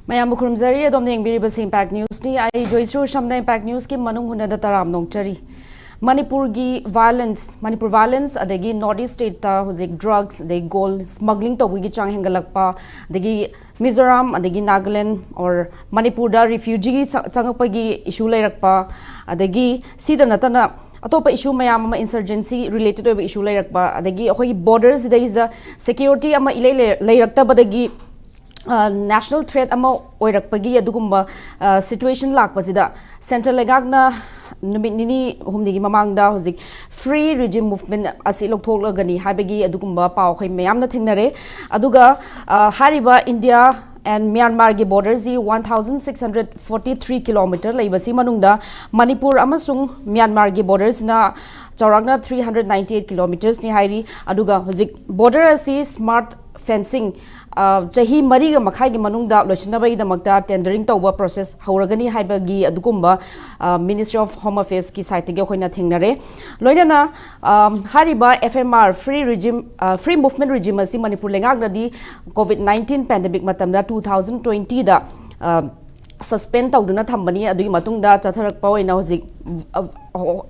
Mayam Kurumzari, Domning Biribas Impact News ni I Joysu Shamna Impact News ki Manung Hutna Taram Nongchari. Manipur violence adagi Northeast state ta huzik drugs they gold smuggling to wigi chang hengalakpa adagi Mizoram adagi Nagaland or Manipur da refugee changapagi issue lairakpa adagi sida natana atopa issue mayam insurgency related to issue lairakpa adagi ahoi borders there is the security ama ilai lairakta badagi national threat ama oirakpagi adugumba situation lakpasida central legagna numit nini humnigi mamangda hozik free regime movement asi loktholagani habagi adugumba paw khoi mayamna thengnare aduga hariba India and Myanmar gi borders 1643 km laibasi manungda Manipur amasung Myanmar gi borders na chauragna 398 km ni hairi aduga hozik border asi smart fencing Jahi Mariga Makai Manungda Lochinabay the Magda tendering to process Hauragani Hibagi Adugumba Ministry of Home Affairs ki site Hoina Tingnare Loidana Hariba FMR free movement regime si Manipur Lengagna di COVID-19 pandemic matamda 2020 da suspend tawduna thambani adugi matungda chatharak pawina hozik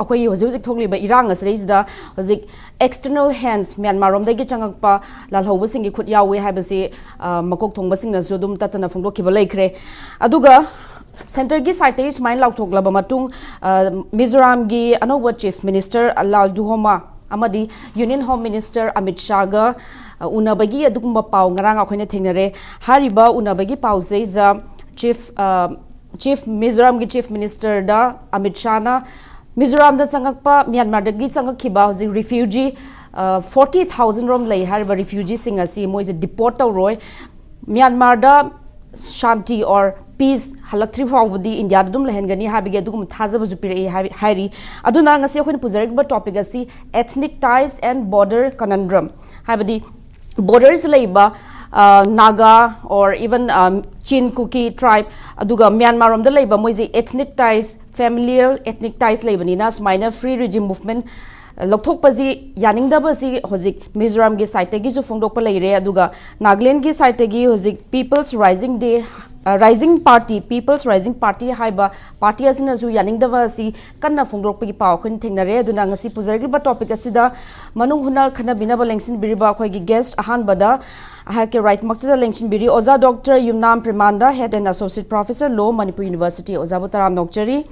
akhoi hozik thokliba irang asreisda hozik external hands Myanmar rom dagi changakpa lalhoba singi khut yawe haibase makok thongba singna su dum tatana phongdo khiba laikre aduga center gi site is main lauk thoklaba matung Mizoram gi anoba chief minister Lal Duhoma amadi Union Home Minister Amit Shah ga unabagi adugumba paw ngarang akhoina thengnare hariba unabagi paw seisa Chief Mizoram ki Chief Minister da Amit Shah na Mizoram da changakpa Myanmar da gi changakhiba hoji refugee 40,000 rom lei harba refugee singa si moi je deport tawroi Myanmar da shanti or peace halakthri phawdi India dum lehengani habige dugum thajaba jupire hairi aduna ngasi khoi pujarik topic asi ethnic ties and border conundrum habadi borders leiba Naga or even Chin Kuki tribe aduga Myanmar rom da leiba moizi ethnic ties familial ethnic ties leibanina smaina free regime movement lokthok paji yaningda basi hozik Mizoram gi site gi ju phongdok pa leire aduga Nagaland gi site gi hozik people's rising party haiba party asina ju yaningda basi kanna phongdok pa paw khun thengnare aduna ngasi pujarigba topic asida manung huna khana binaba lengsin biriba khoi gi guest ahan bada ahake right makta lengsin biri oza Dr. Yumnam Primanda head and associate professor law Manipur University oza butaram nokchari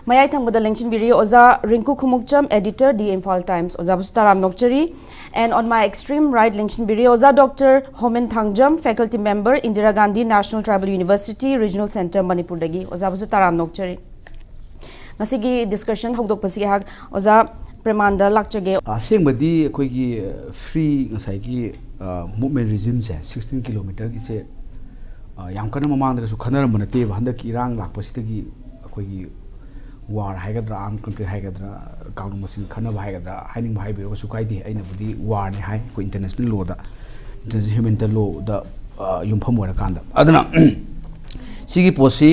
Mayai Thangbada Lengchin Biri Oza Rinku Khumukcham editor The Imphal Times Oza Bustaram Nokchari and on my extreme right Lengchin Biri Oza Dr. Homen Thangjam faculty member Indira Gandhi National Tribal University Regional Center Manipur Dagi Oza Bustaram Nokchari Nasigi discussion hawdok pasi hak Oza Premanda Lakchage Asengmadi akoigi free ngasai movement regime se 16 km gi se yam kana mamang da su khanar manate bhanda ki rang lakpasitagi akoigi war haigadra arm conflict haigadra kaung masin khana haigadra haining bhai be su kai di aina budi war ne hai ko international law da international humanitarian law da yumpham ora kanda adana sigi posi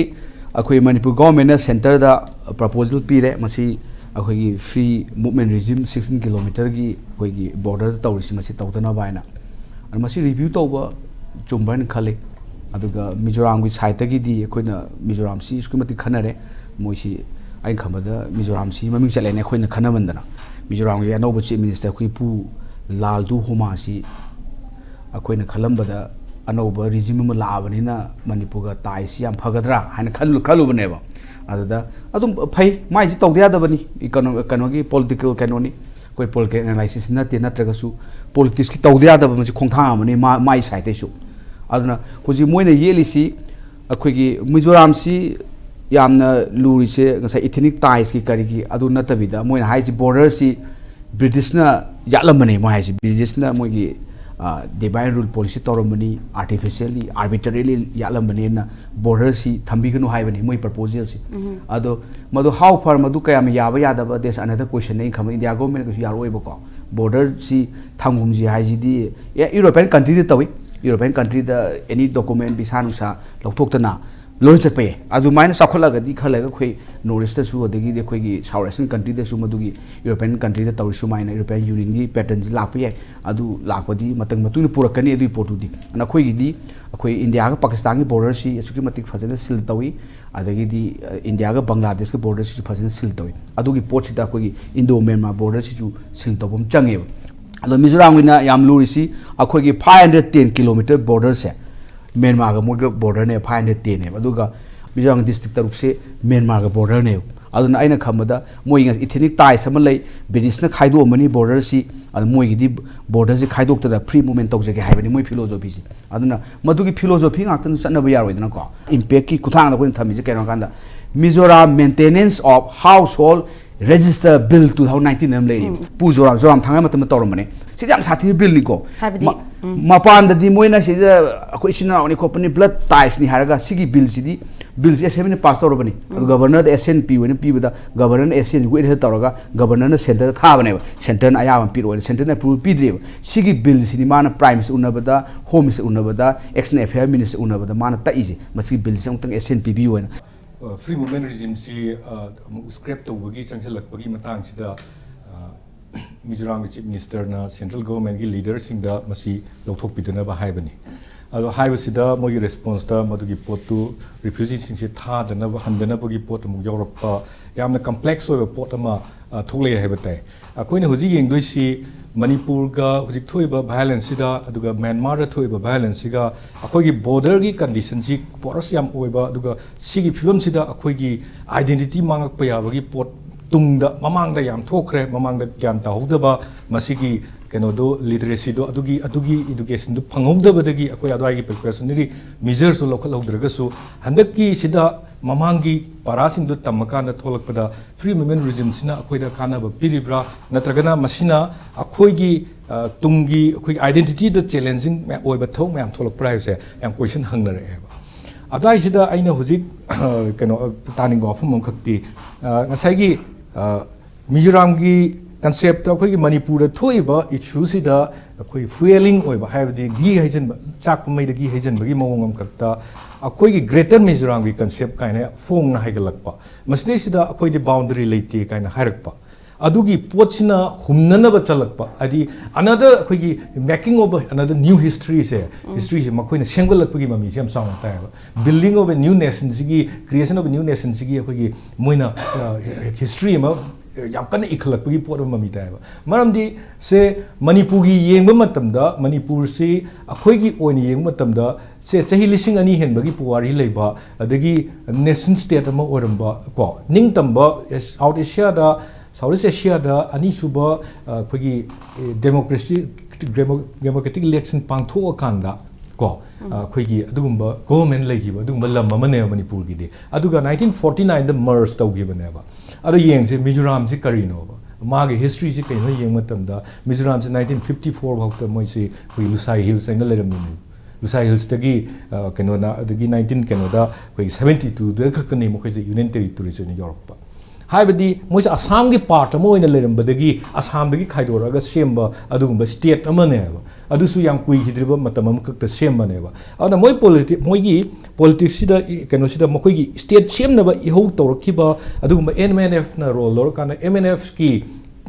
akhoi Manipur government na center da proposal pire masi akhoi free movement regime 16 km gi akhoi gi border da tawrisi masi tawdana baina and masi review tawba chumban khale aduga Mizoram gi site gi di akhoi na Mizoram si skumati khanare moisi I come the Mizoram si maming chalene khoina khanamandana Mizoram gi anoba chief minister khoi pu Lal Duhoma si akoina khalambada anoba regime ma laabani na Manipur ga tai si yam phagadra haina khalu baneba adada adum phai mai si tawdiya da bani economic political canoni koi political analysis na te na tragasu politics ki tawdiya da bani khongthang amani mai site su aduna hoji moina yeli si akoi gi Mizoram si yamna luri se ngasai ethnic ties ki kari ki adu natabida moina haisi border si British na yalamane mo haisi British na mo gi divine rule policy toromani artificially arbitrarily yalamane na border si thambiganu haibani moi proposal si ado madu how far madu kayam yaba yadaba this another question nei kham India government ko yaro ibako border si thangum ji haiji di European country de tawi European country da any document bisanusa lokthok na loan चट पे अदु mine साखलगदी खलगा खोई north east सु अदगी दे खोई south Asian country दे सु मदुगी European country दे तौरसु mine European union गी pattern जी लाप पे अदु लापदी मतंग मतुन पुरकनी अदु पोर्टुदी अना खोई दी अखोई इंडिया का पाकिस्तान की बॉर्डर सी असुकी मतिक फजन सिल तवी अदगी दी इंडिया का बांग्लादेश के बॉर्डर सी फजन सिल तवी अदुगी पोर्ट अखोई इंडो म्यांमार बॉर्डर सी सिल तबम चंगे अदो मिजोराम विना याम लूरिसी अखोई 510 किलोमीटर बॉर्डर से म्यांमार का मोग बॉर्डर ने 510 है अदुगा मिजोराम डिस्ट्रिक्ट तरुक से म्यांमार का बॉर्डर ने अदुना आइना खमदा मोइंग इथेनिक टाइस अम लै ब्रिटिश ना खाइदो मनी बॉर्डर सी अद मोइगी बॉर्डर से खाइदोक्तदा फ्री मूवमेंट तौजगे हाइबनी मोइ फिलोसॉफी से अदुना मदुगी फिलोसॉफी गाक्तन चनब यारोइदना को इम्पैक्ट की कुथांग दा कोइन थमिजे केनो कांदा Mizoram maintenance of house hold register bill 2019 nam lei pu joram joram thanga matam tawramane si jam sathi bill ni ko mapan da di moina si akoi sina oni company blood ties ni haraga sigi bill si di bill si assembly pass tawrabani governor da SNP woni pi bada governor SN wait he tawraga governor na center tha bane center na ayam pi ro center na approve pi dre sigi bill si ni mana prime minister unabada home minister unabada external affairs minister unabada mana ta ise masi bill si ongtang SNP bi wona free movement regime si scrap to bagi changsalak bagi matang sida Mizoram chief minister na central government gi leader sing da masi lokthok pidana ba haibani ado haiba sida mogi response da madugi potu refugees sing si tha dana ba handana bagi pot mu yorop yamna complex oi pot ama thoklei haibatai akoina hoji yengdoi si Manipur ga hojik thoiba violence sida aduga Myanmar da thoiba violence siga akoi gi border gi condition si poros yam oiba aduga sigi phibam sida akoi gi identity mangak pa yabagi pot tungda mamangda yam thokre mamangda gyan ta hogdaba masigi keno do literacy do adugi education do phangogdabadagi akoi adwai gi precautionary measures local hogdraga su handaki sida mamangi parasin do tamakana tholakpada free movement regime sina akoi da kana ba piribra natragana masina akoi gi tungi akoi identity the challenging oi ba thong mam tholak price se am question hangnare ba adai sida aina hojik keno taning go phum khakti ngasai gi Mizoram gi concept ta akoi gi Manipur da thoiba issue sida akoi fueling oi ba haibdi gi haijen chak mai da gi haijen bagi mawongam kakta akoi gi greater Mizoram gi concept kaina fong na haigalakpa masde sida akoi di boundary leite kaina hairakpa adugi pochina humnana ba chalakpa adi another akoi gi making of another new history se makoi na sengolakpa gi mami sem song ta building of a new nation sigi creation of a new nation sigi akoi gi moina history ma yam kana ikhalakpa gi pot mami ta maramdi se Manipur gi yengba matamda Manipur se akoi gi oini yengba matamda se chahi lising ani hen bagi puwari leiba adagi nation state ma oramba ko ningtamba South Asia da Southeast Asia da ani suba khoi democratic election pangtho akanda ko khoi gi adugumba government leigiba adugumba lam amane Manipur gi de aduga 1949 da merge tawgibane ba ado yengse Mizoram se karino ba magi history se kaino yeng matamda Mizoram se 1954 bhakta moi se khoi Lusai Hills aina leramni Lusai Hills tagi kaino na adagi 19 kaino da khoi 72 da khakani mo khoi se union territory se ni Europe haibadi moi se Assam gi part mo ina lerambadagi Assam gi khaidoraga semba adugumba state amane ba adusu yam kui hidriba matam am kakta semba ne ba ana moi politics sida kaino sida mokoi gi state semna ba ihou tawrakhiba adugumba MNF na role lor kana MNF ki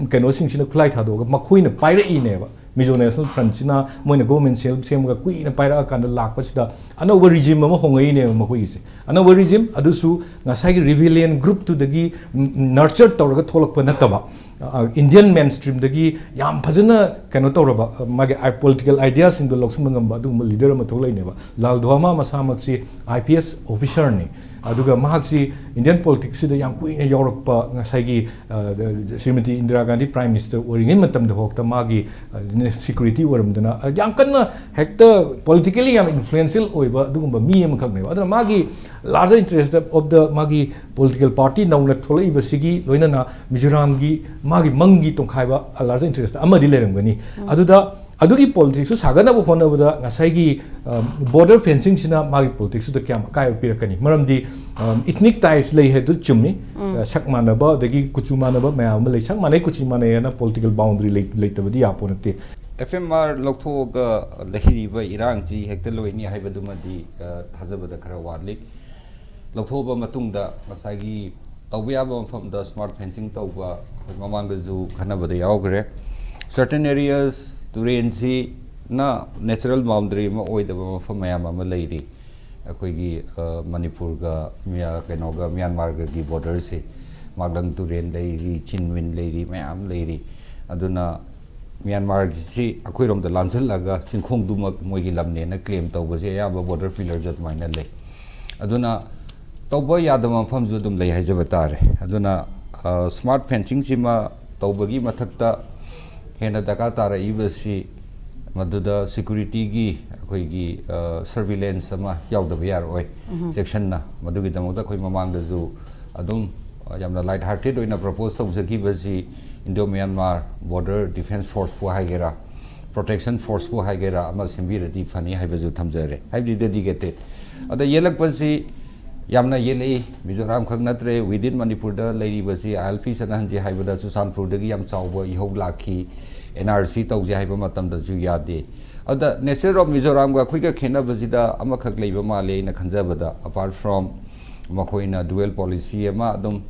kaino sing sina khulai thadoga makhoina paira I ne ba Mizo National Front sina moina government sem ga kui na paira kan da lakpa sida anover regime ma hongai ne ma koi se anover regime adusu ngasai gi rebellion group to dagi nurture tawraga tholakpa nataba Indian mainstream dagi yam phajana kano tawraba mage political ideas in the loksum ngamba adu leader ma tholai ne ba lal dhoma masamak si IPS officer ne aduga mahaksi Indian politics da yam kui na Europe ngasai gi Srimati Indira Gandhi prime minister oringin matam da hokta magi security waramdana yam kanna hekta politically yam influential oiba adugumba mi am khakne adana magi larger interest of the magi political party nauna tholai ba sigi loina na Mizoram gi magi mangi tongkhaiba larger interest amadi lerangani aduda adugi politics sagana bo hona bada ngasai gi border fencing sina magi politics da kyam kai pirakani maramdi ethnic ties lei he du chumni sakmana ba dagi kuchumana ba mayam lei sakmana kuchimana na political boundary lei tabadi aponate FMR loktoga lehi ba irang ji hekta loini haibadumadi thajabada khara warli ꯂꯧꯊꯣꯛꯑꯕ ꯃꯇꯨꯡꯗ ꯉꯁꯥꯏꯒꯤ ꯇꯧꯕ ꯌꯥꯕ ꯃꯐꯝꯗ smart fencing ꯇꯧꯕ ꯃꯃꯥꯡꯗꯁꯨ ꯈꯟꯅꯕꯗ ꯌꯥꯎꯈ꯭ꯔꯦ ꯁꯔꯇꯟ areas ꯇꯨꯔꯦꯟꯁꯤꯅ natural boundary ꯑꯃ ꯑꯣꯏꯗꯕ ꯃꯐꯝ ꯃꯌꯥꯝ ꯑꯃ ꯂꯩꯔꯤ ꯑꯩꯈꯣꯏꯒꯤ ꯃꯅꯤꯄꯨꯔꯒ ꯀꯩꯅꯣꯒ ꯃ꯭ꯌꯥꯟꯃꯥꯔꯒꯒꯤ ꯕꯣꯔꯗꯔꯁꯤ ꯃꯥꯛꯂꯪ ꯇꯨꯔꯦꯟ ꯂꯩꯔꯤ ꯆꯤꯟꯋꯤꯟ ꯂꯩꯔꯤ ꯃꯌꯥꯝ ꯂꯩꯔꯤ ꯑꯗꯨꯅ ꯃ꯭ꯌꯥꯟꯃꯥꯔꯒꯤꯁꯤ ꯑꯩꯈꯣꯏꯔꯣꯝꯗ ꯂꯥꯟꯁꯤꯜꯂꯒ ꯆꯤꯡꯈꯣꯡꯗꯨꯃꯛ ꯃꯣꯏꯒꯤ ꯂꯝꯅꯦꯅ ꯀ꯭ꯂꯦꯝ ꯇꯧꯕꯁꯦ ꯑꯌꯥꯝꯕ ꯕꯣꯔꯗꯔ ꯄꯤꯂꯔꯁꯨ ꯑꯗꯨꯃꯥꯏꯅ ꯂꯩ ꯑꯗꯨꯅ ꯇꯧꯕ ꯌꯥꯗꯕ ꯃꯐꯝꯁꯨ ꯑꯗꯨꯝ ꯂꯩ ꯍꯥꯏꯖꯕ ꯇꯥꯔꯦ ꯑꯗꯨꯅ ꯁ꯭ꯃꯥꯔꯠ ꯐꯦꯟꯁꯤꯡꯁꯤꯃ ꯇꯧꯕꯒꯤ ꯃꯊꯛꯇ ꯍꯦꯟꯅ ꯗꯔꯀꯥꯔ ꯇꯥꯔꯛꯏꯕꯁꯤ ꯃꯗꯨꯗ ꯁꯦꯀꯨꯔꯤꯇꯤꯒꯤ ꯑꯩꯈꯣꯏꯒꯤ ꯁꯔꯚꯤꯂꯦꯟꯁ ꯑꯃ ꯌꯥꯎꯗꯕ ꯌꯥꯔꯣꯏ ꯆꯦꯛꯁꯟꯅ ꯃꯗꯨꯒꯤꯗꯃꯛꯇ ꯑꯩꯈꯣꯏ ꯃꯃꯥꯡꯗꯁꯨ ꯑꯗꯨꯝ ꯌꯥꯝꯅ ꯂꯥꯏꯠ ꯍꯥꯔꯇꯦड ꯑꯣꯏꯅ ꯄ꯭ꯔꯄꯣꯖ ꯇꯧꯖꯈꯤꯕꯁꯤ ꯏꯟꯗꯣ ꯃ꯭ꯌꯥꯟꯃꯥꯔ ꯕꯣꯔꯗꯔ ꯗꯤꯐꯦꯟꯁ ꯐꯣꯔꯁꯄꯨ ꯍꯥꯏꯒꯦꯔꯥ ꯄ꯭ꯔꯣꯇꯦꯛꯁꯟ ꯐꯣꯔꯁꯄꯨ ꯍꯥꯏꯒꯦꯔꯥ ꯑꯃ ꯁꯦꯝꯕꯤꯔꯗꯤ ꯐꯅꯤ ꯍꯥꯏꯕꯁꯨ ꯊꯝꯖꯔꯦ ꯍꯥꯏꯕꯗꯤ ꯗꯦꯗꯤꯀꯦꯇꯦड ꯑꯗ ꯌꯦꯜꯂꯛꯄꯁꯤ ꯌꯥꯝꯅ ꯌꯦꯜꯂꯛꯏ ꯃꯤꯖꯣꯔꯥꯝ ꯈꯛ ꯅꯠꯇ꯭ꯔꯦ ꯋꯤꯗꯤꯟ ꯃꯅꯤꯄꯨꯔꯗ ꯂꯩꯔꯤꯕꯁꯤ ILP ꯆꯠꯅꯍꯟꯁꯦ ꯍꯥꯏꯕꯗ ꯆꯨꯔꯆꯥꯟꯄꯨꯔꯗꯒꯤ ꯌꯥꯝ ꯆꯥꯎꯕ ꯏꯍꯧ ꯂꯥꯛꯈꯤ NRC ꯇꯧꯁꯦ ꯍꯥꯏꯕ ꯃꯇꯝꯗꯁꯨ ꯌꯥꯗꯦ ꯑꯗ ꯅꯦꯆꯔ ꯑꯣꯐ ꯃꯤꯖꯣꯔꯥꯝꯒ ꯑꯩꯈꯣꯏꯒ ꯈꯦꯠꯅꯕꯁꯤꯗ ꯑꯃꯈꯛ ꯂꯩꯕ ꯃꯥꯜꯂꯦ ꯑꯩꯅ ꯈꯟꯖꯕꯗ ꯑꯄꯥꯔꯠ ꯐ꯭ꯔꯣꯝ ꯃꯈꯣꯏꯅ ꯗꯨꯋꯦꯜ ꯄꯣꯂꯤꯁꯤ ꯑꯃ ꯑꯗꯨꯝ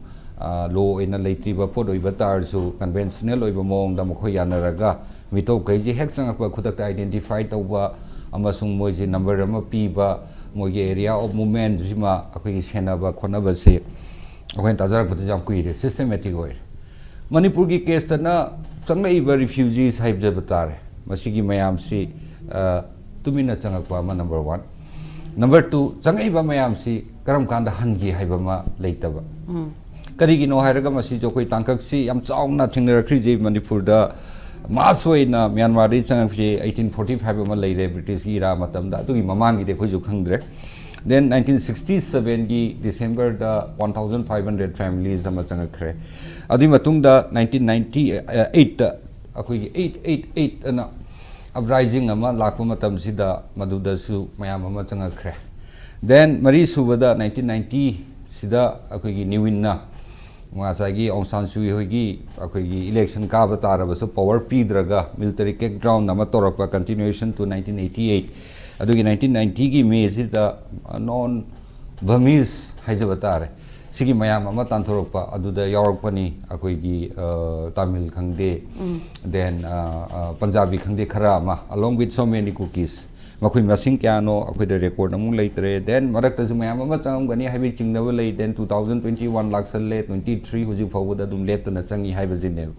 ꯂꯣ ꯑꯣꯏꯅ ꯂꯩꯇ꯭ꯔꯤꯕ ꯄꯣꯠ ꯑꯣꯏꯕ ꯇꯥꯔꯁꯨ ꯀꯟꯚꯦꯟꯁꯅꯦꯜ ꯑꯣꯏꯕ ꯃꯑꯣꯡꯗ ꯃꯈꯣꯏ ꯌꯥꯅꯔꯒ ꯃꯤꯇꯣꯞꯈꯩꯁꯦ ꯍꯦꯛ ꯆꯪꯉꯛꯄ ꯈꯨꯗꯛꯇ ꯑꯥꯏꯗꯦꯟꯇꯤꯐꯥꯏ ꯇꯧꯕ ꯑꯃꯁꯨꯡ ꯃꯣꯏꯁꯦ ꯅꯝꯕꯔ ꯑꯃ ꯄꯤꯕ ꯃꯣꯏꯒꯤ ꯑꯦꯔꯤꯌꯥ ꯑꯣꯐ ꯃꯨꯚꯃꯦꯟꯁꯤꯃ ꯑꯩꯈꯣꯏꯒꯤ ꯁꯦꯟꯅꯕ ꯈꯣꯠꯅꯕꯁꯦ ꯑꯩꯈꯣꯏꯅ ꯇꯥꯖꯔꯛꯄꯗꯁꯨ ꯌꯥꯝ ꯀꯨꯏꯔꯦ ꯁꯤꯁꯇꯦꯃꯦꯇꯤꯛ ꯑꯣꯏꯔꯦ ꯃꯅꯤꯄꯨꯔꯒꯤ ꯀꯦꯁꯇꯅ ꯆꯪꯂꯛꯏꯕ ꯔꯤꯐ꯭ꯌꯨꯖꯤꯁ ꯍꯥꯏꯖꯕ ꯇꯥꯔꯦ ꯃꯁꯤꯒꯤ ꯃꯌꯥꯝꯁꯤ ꯇꯨꯃꯤꯟꯅ ꯆꯪꯉꯛꯄ ꯑꯃ ꯅꯝꯕꯔ 1 ꯅꯝꯕꯔ 2 ꯆꯪꯉꯛꯏꯕ ꯃꯌꯥꯝꯁꯤ ꯀꯔꯝ ꯀꯥꯟꯗ ꯍꯟꯈꯤ ꯍꯥꯏꯕ ꯑꯃ ꯂꯩꯇꯕ ꯀꯔꯤꯒꯤꯅꯣ ꯍꯥꯏꯔꯒ ꯃꯁꯤꯁꯨ ꯑꯩꯈꯣꯏ ꯇꯥꯡꯀꯛꯁꯤ ꯌꯥꯝ ꯆꯥꯎꯅ ꯊꯦꯡꯅꯔꯛꯈ꯭ꯔꯤꯁꯦ ꯃꯅꯤꯄꯨꯔꯗ ꯃꯥꯁ ꯑꯣꯏꯅ ꯃ꯭ꯌꯥꯟꯃꯥꯔꯗꯒꯤ ꯆꯪꯉꯛꯄꯁꯦ 1845 ꯑꯃ ꯂꯩꯔꯦ ꯕ꯭ꯔꯤꯇꯤꯁꯀꯤ ꯏꯔꯥ ꯃꯇꯝꯗ ꯑꯗꯨꯒꯤ ꯃꯃꯥꯡꯒꯤꯗꯤ ꯑꯩꯈꯣꯏꯁꯨ ꯈꯪꯗ꯭ꯔꯦ ꯗꯦꯟ 1967ꯒꯤ ꯗꯤꯁꯦꯝꯕꯔꯗ 1,500 ꯐꯦꯃꯤꯂꯤꯁ ꯑꯃ ꯆꯪꯉꯛꯈ꯭ꯔꯦ ꯑꯗꯨꯒꯤ ꯃꯇꯨꯡꯗ 1998ꯗ ꯑꯩꯈꯣꯏꯒꯤ 888 ꯑꯅ ꯑꯞꯔꯥꯏꯖꯤꯡ ꯑꯃ ꯂꯥꯛꯄ ꯃꯇꯝꯁꯤꯗ ꯃꯗꯨꯗꯁꯨ ꯃꯌꯥꯝ ꯑꯃ ꯆꯪꯉꯛꯈ꯭ರೆ ꯗꯦꯟ ꯃꯔꯤ ꯁꯨꯕꯗ 1990ꯁꯤꯗ ꯑꯩꯈꯣꯏꯒꯤ ꯅꯤꯋꯤꯟꯅ ꯉꯁꯥꯏꯒꯤ ꯑꯣꯡ ꯁꯥꯟ ꯁꯨꯏ ꯍꯣꯏꯒꯤ ꯑꯩꯈꯣꯏꯒꯤ ꯏꯂꯦꯛꯁꯟ ꯀꯥꯕ ꯇꯥꯔꯕꯁꯨ ꯄꯋꯥꯔ ꯄꯤꯗ꯭ꯔꯒ ꯃꯤꯂꯤꯇꯔꯤ ꯀꯦꯛ ꯗꯥꯎꯟ ꯑꯃ ꯇꯧꯔꯛꯄ ꯀꯟꯇꯤꯅ꯭ꯌꯨꯌꯦꯁꯟ ꯇꯨ 1988 ꯑꯗꯨꯒꯤ 1990ꯒꯤ ꯃꯦꯁꯤꯗ ꯅꯣꯟ ꯚꯃꯤꯁ ꯍꯥꯏꯖꯕ ꯇꯥꯔꯦ ꯁꯤꯒꯤ ꯃꯌꯥꯝ ꯑꯃ ꯇꯥꯟꯊꯣꯔꯛꯄ ꯑꯗꯨꯗ ꯌꯥꯎꯔꯛꯄꯅꯤ ꯑꯩꯈꯣꯏꯒꯤ ꯇꯥꯃꯤꯜ ꯈꯪꯗꯦ ꯗꯦꯟ ꯄꯟꯖꯥꯕꯤ ꯈꯪꯗे ꯈꯔ ꯑꯃ along with so many cookies ꯃꯈꯣꯏ ꯃꯁꯤꯡ ꯀꯌꯥꯅꯣ ꯑꯩꯈꯣꯏꯗ ꯔꯦꯀꯣꯔꯠ ꯑꯃꯨꯛ ꯂꯩꯇ꯭ꯔꯦ ꯗꯦꯟ ꯃꯔꯛꯇꯁꯨ ꯃꯌꯥꯝ ꯑꯃ ꯆꯪꯉꯝꯒꯅꯤ ꯍꯥꯏꯕꯒꯤ ꯆꯤꯡꯅꯕ ꯂꯩ ꯗꯦꯟ 2021 ꯂꯥꯛꯁꯜꯂꯦ 23 ꯍꯧꯖꯤꯛ ꯐꯥꯎꯕꯗ ꯑꯗꯨꯝ ꯂꯦꯞꯇꯅ ꯆꯪꯉꯤ ꯍꯥꯏꯕꯁꯤꯅꯦꯕ